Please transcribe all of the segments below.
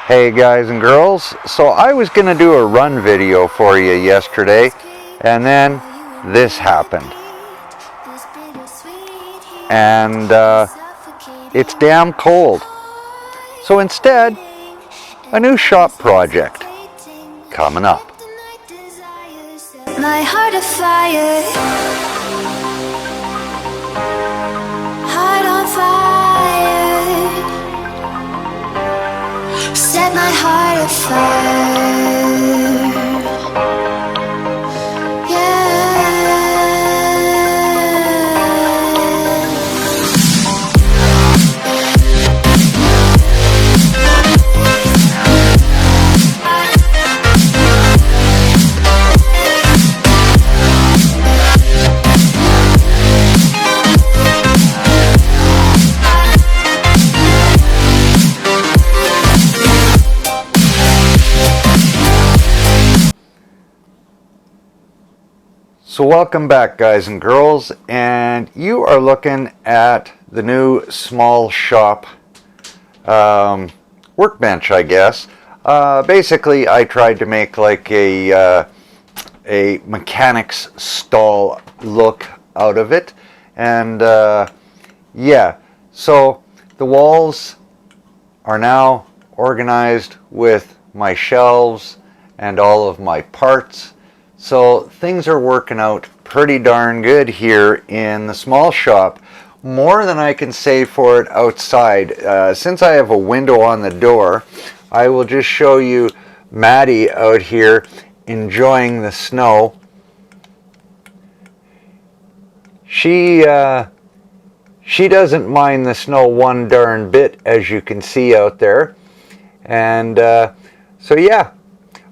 Hey guys and girls, so I was gonna do a run video for you yesterday, and then this happened, and it's damn cold. So instead, a new shop project coming up. My heart afire, heart on fire, set my heart afire. So welcome back guys and girls, and you are looking at the new small shop workbench, I guess. Basically I tried to make like a mechanic's stall look out of it, and yeah, so the walls are now organized with my shelves and all of my parts. So things are working out pretty darn good here in the small shop, more than I can say for it outside. Since I have a window on the door, I will just show you Matty out here enjoying the snow. She doesn't mind the snow one darn bit, as you can see out there. And so yeah,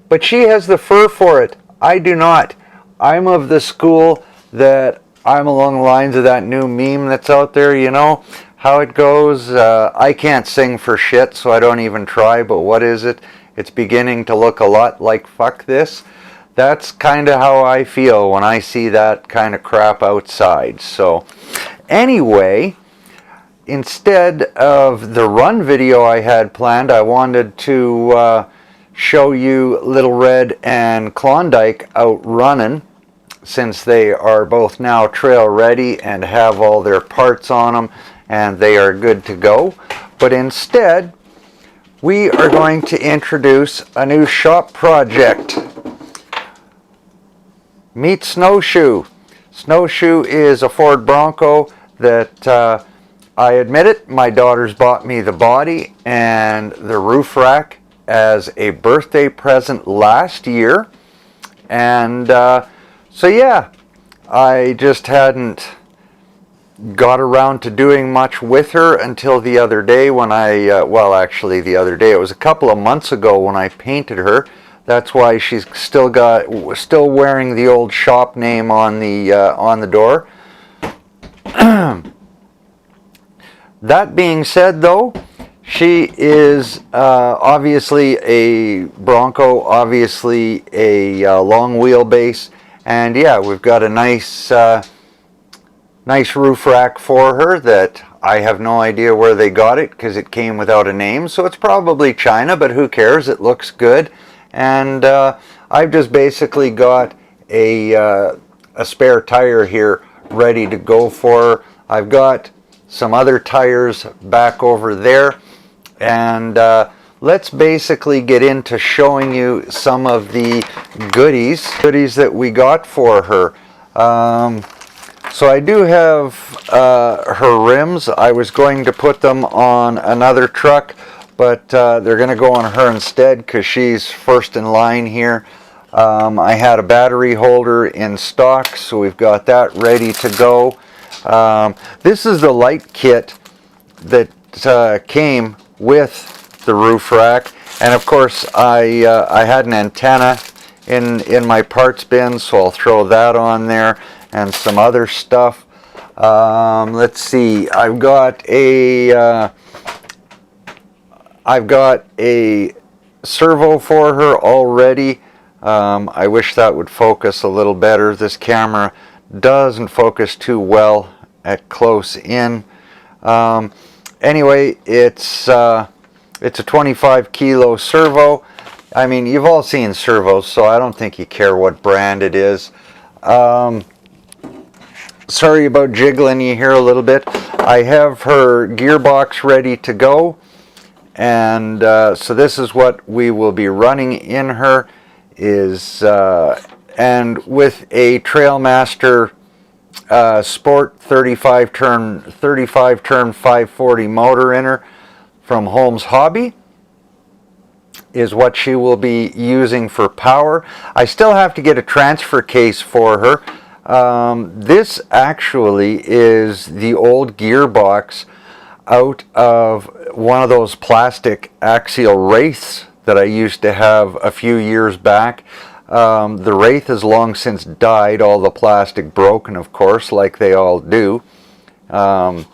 but she has the fur for it. I do not. I'm of the school that I'm along the lines of that new meme that's out there, you know how it goes. I can't sing for shit, so I don't even try, but what is it? It's beginning to look a lot like fuck this. That's kind of how I feel when I see that kind of crap outside. So anyway, instead of the run video I had planned, I wanted to show you Little Red and Klondike out running, since they are both now trail ready and have all their parts on them and they are good to go. But instead, we are going to introduce a new shop project. Meet Snowshoo. Snowshoo is a Ford Bronco that I admit it, my daughters bought me the body and the roof rack as a birthday present last year, and so yeah, I just hadn't got around to doing much with her until the other day when I well, actually the other day, it was a couple of months ago when I painted her. That's why she's still wearing the old shop name on the door. That being said though, she is obviously a Bronco, obviously a long wheelbase, and yeah, we've got a nice roof rack for her that I have no idea where they got it, because it came without a name, so it's probably China, but who cares, it looks good. And I've just basically got a spare tire here ready to go for her. I've got some other tires back over there. And let's basically get into showing you some of the goodies that we got for her. So I do have her rims. I was going to put them on another truck, but they're going to go on her instead because she's first in line here. I had a battery holder in stock, so we've got that ready to go. This is the light kit that came with the roof rack, and of course I had an antenna in my parts bin, so I'll throw that on there, and some other stuff. Let's see, I've got a servo for her already. I wish that would focus a little better. This camera doesn't focus too well at close in. Anyway, it's It's a 25 kilo servo. I mean, you've all seen servos, so I don't think you care what brand it is. Sorry about jiggling you here a little bit. I have her gearbox ready to go, and so this is what we will be running in her, and with a Trailmaster Sport 35 turn 540 motor in her from Holmes Hobby is what she will be using for power. I still have to get a transfer case for her. This actually is the old gearbox out of one of those plastic axial wraiths that I used to have a few years back. The wraith has long since died, all the plastic broken, of course, like they all do. But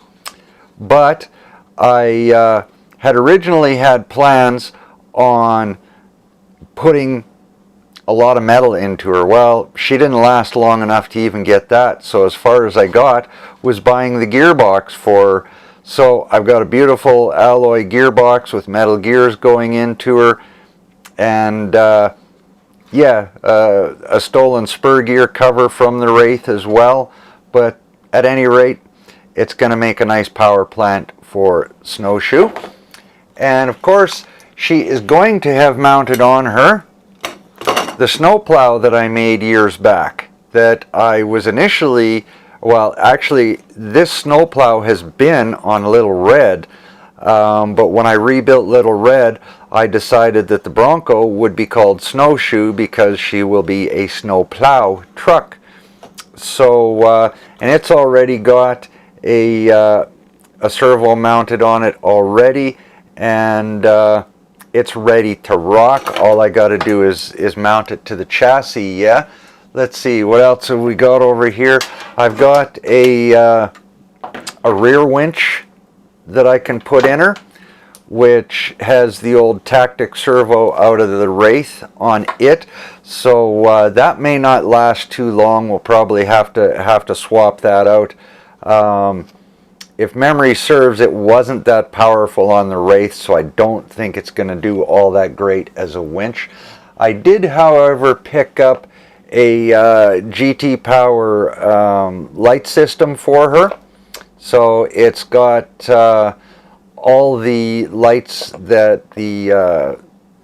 I had originally had plans on putting a lot of metal into her. Well, she didn't last long enough to even get that, so as far as I got was buying the gearbox for her. So I've got a beautiful alloy gearbox with metal gears going into her, and a stolen spur gear cover from the Wraith as well. But at any rate, it's going to make a nice power plant for Snowshoo. And of course, she is going to have mounted on her the snowplow that I made years back, that I was initially, well, actually this snowplow has been on Little Red, but when I rebuilt Little Red, I decided that the Bronco would be called Snowshoo because she will be a snowplow truck. So, and it's already got a servo mounted on it already, and it's ready to rock. All I got to do is mount it to the chassis. Yeah. Let's see, what else have we got over here? I've got a rear winch that I can put in her, which has the old tactic servo out of the Wraith on it. So that may not last too long. We'll probably have to swap that out. If memory serves, it wasn't that powerful on the Wraith, so I don't think it's going to do all that great as a winch. I did, however, pick up a GT Power light system for her. So it's got all the lights that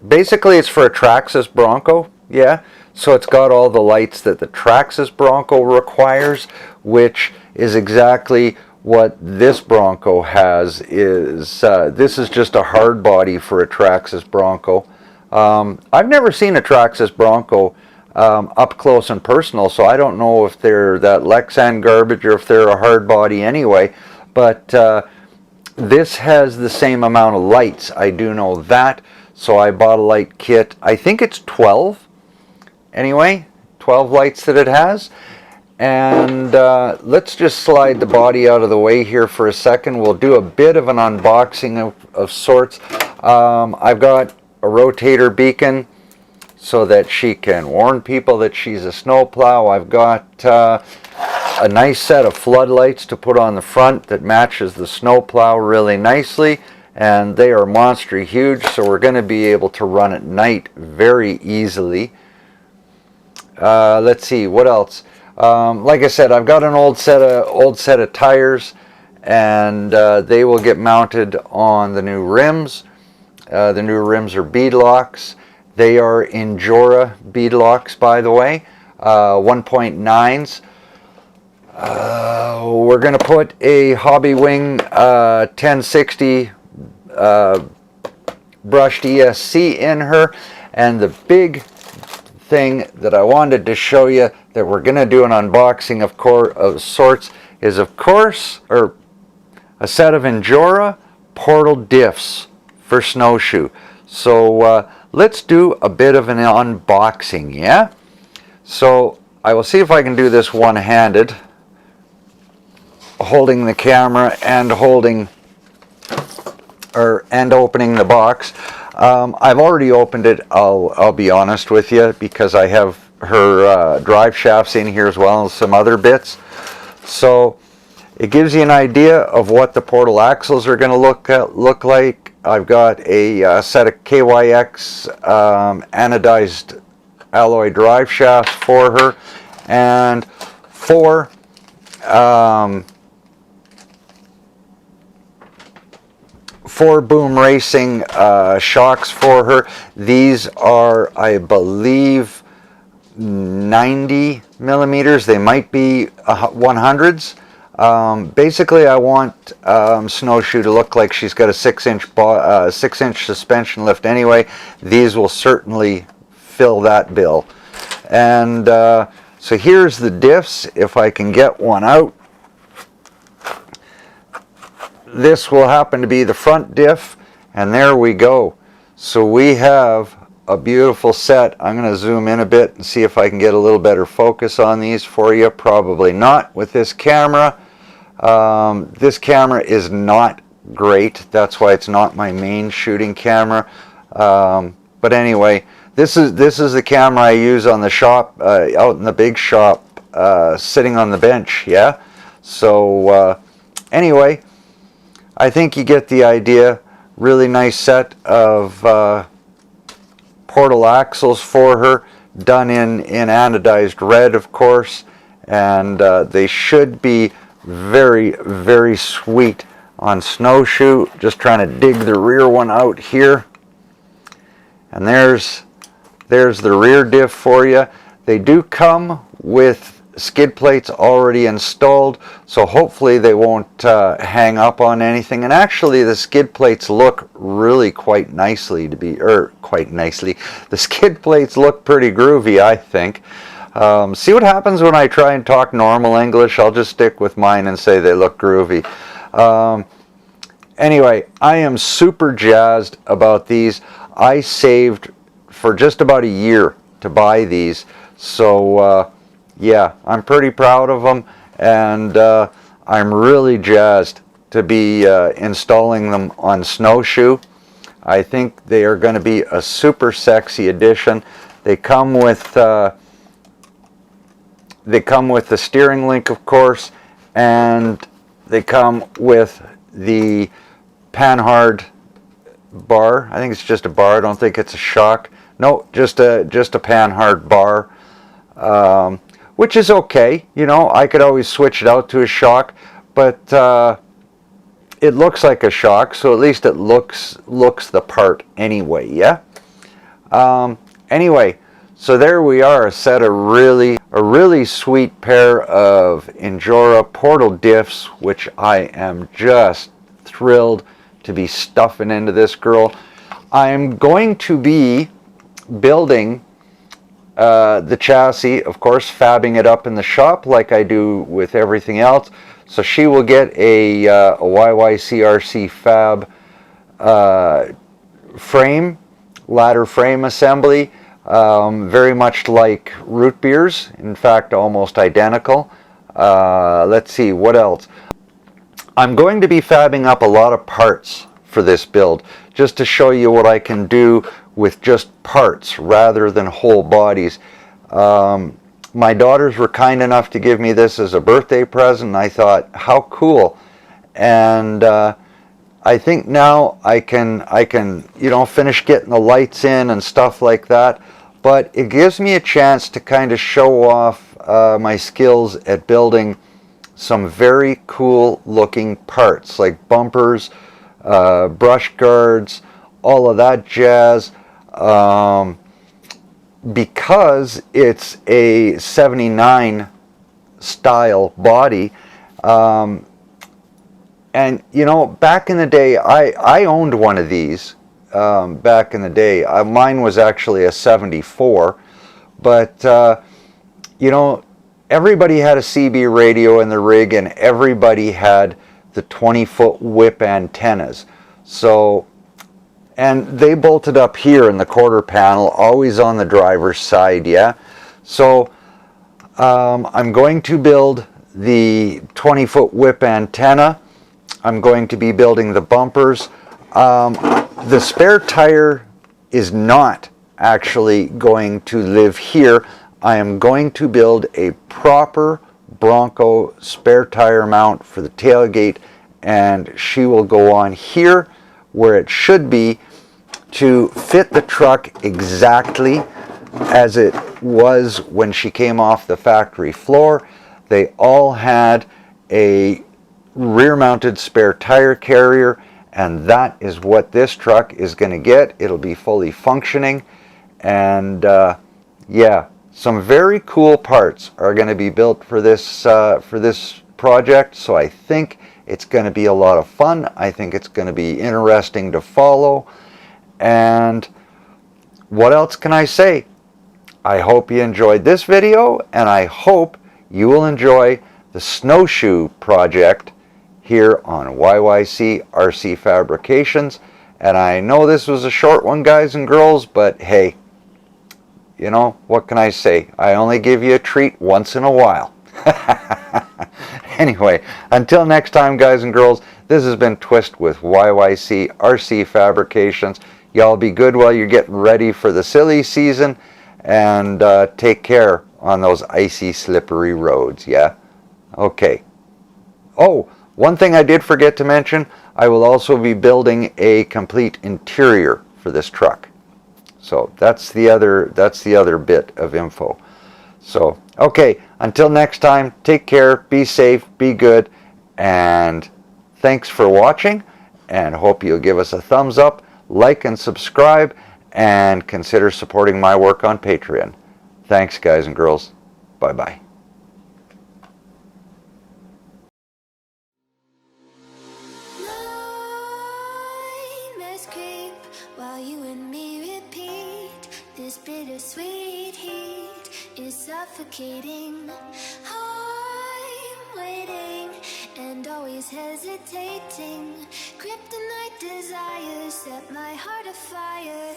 basically it's for a Traxxas Bronco, yeah. So it's got all the lights that the Traxxas Bronco requires, which is exactly what this Bronco has. This is just a hard body for a Traxxas Bronco. I've never seen a Traxxas Bronco up close and personal, so I don't know if they're that Lexan garbage or if they're a hard body anyway, but this has the same amount of lights, I do know that. So I bought a light kit, I think it's 12 anyway, 12 lights that it has. And let's just slide the body out of the way here for a second. We'll do a bit of an unboxing of sorts. I've got a rotator beacon so that she can warn people that she's a snowplow. I've got a nice set of floodlights to put on the front that matches the snowplow really nicely. And they are monster huge, so we're going to be able to run at night very easily. Let's see, what else? Like I said, I've got an old set of tires, and they will get mounted on the new rims. The new rims are beadlocks. They are Injora beadlocks, by the way, 1.9s. We're going to put a Hobby Wing 1060 brushed ESC in her, and the big thing that I wanted to show you that we're going to do an unboxing of sorts is a set of Injora portal diffs for Snowshoo. So let's do a bit of an unboxing, yeah? So I will see if I can do this one-handed, holding the camera and opening the box. I've already opened it, I'll be honest with you, because I have her drive shafts in here as well as some other bits. So it gives you an idea of what the portal axles are going to look like. I've got a set of KYX anodized alloy drive shafts for her, and four Boom Racing shocks for her. These are, I believe, 90 millimeters. They might be 100s. Basically, I want Snowshoo to look like she's got a 6-inch suspension lift anyway. These will certainly fill that bill. And so here's the diffs, if I can get one out. This will happen to be the front diff, and there we go. So we have a beautiful set. I'm going to zoom in a bit and see if I can get a little better focus on these for you. Probably not with this camera. This camera is not great. That's why it's not my main shooting camera. But anyway, this is the camera I use on the shop, out in the big shop, sitting on the bench. Yeah. So anyway, I think you get the idea. Really nice set of portal axles for her, done in anodized red, of course, and they should be very, very sweet on Snowshoo. Just trying to dig the rear one out here, and there's the rear diff for you. They do come with skid plates already installed, so hopefully they won't hang up on anything. And actually, the skid plates look really quite nicely the skid plates look pretty groovy, I think. See what happens when I try and talk normal English. I'll just stick with mine and say they look groovy. Anyway, I am super jazzed about these. I saved for just about a year to buy these, so yeah, I'm pretty proud of them, and I'm really jazzed to be installing them on Snowshoo. I think they are going to be a super sexy addition. They come with the steering link, of course, and they come with the Panhard bar. I think it's just a bar. I don't think it's a shock. No, just a Panhard bar. Which is okay, you know. I could always switch it out to a shock, but it looks like a shock, so at least it looks the part anyway. Yeah. Anyway, so there we are, a set of a really sweet pair of Injora portal diffs, which I am just thrilled to be stuffing into this girl. I am going to be building the chassis, of course, fabbing it up in the shop like I do with everything else. So she will get a YYC RC Fab frame, ladder frame assembly, very much like Root Beer's, in fact almost identical. Let's see, what else? I'm going to be fabbing up a lot of parts for this build, just to show you what I can do with just parts rather than whole bodies. My daughters were kind enough to give me this as a birthday present, and I thought, how cool. And I think now I can finish getting the lights in and stuff like that, but it gives me a chance to kind of show off my skills at building some very cool looking parts, like bumpers, brush guards, all of that jazz. Because it's a 79 style body, and you know, back in the day, I owned one of these. Back in the day, mine was actually a 74, but you know, everybody had a CB radio in the rig, and everybody had the 20-foot whip antennas. So, and they bolted up here in the quarter panel, always on the driver's side, yeah? So I'm going to build the 20-foot whip antenna. I'm going to be building the bumpers. The spare tire is not actually going to live here. I am going to build a proper Bronco spare tire mount for the tailgate, and she will go on here where it should be to fit the truck exactly as it was when she came off the factory floor. They all had a rear-mounted spare tire carrier, and that is what this truck is going to get. It'll be fully functioning, and yeah, some very cool parts are going to be built for this project, so I think it's going to be a lot of fun. I think it's going to be interesting to follow. And what else can I say? I hope you enjoyed this video, and I hope you will enjoy the Snowshoo project here on YYC RC Fabricationz. And I know this was a short one, guys and girls, but hey, you know, what can I say? I only give you a treat once in a while. Anyway, until next time, guys and girls, this has been Twist with YYC RC Fabricationz. Y'all be good while you're getting ready for the silly season, and take care on those icy, slippery roads, yeah? Okay. Oh, one thing I did forget to mention, I will also be building a complete interior for this truck. So that's the other bit of info. So, okay, until next time, take care, be safe, be good, and thanks for watching, and hope you'll give us a thumbs up, like and subscribe, and consider supporting my work on Patreon. Thanks, guys and girls. Bye-bye. Nightmares creep while you and me repeat. This bittersweet heat is suffocating. I'm waiting and always hesitating. Kryptonite desires set my heart afire.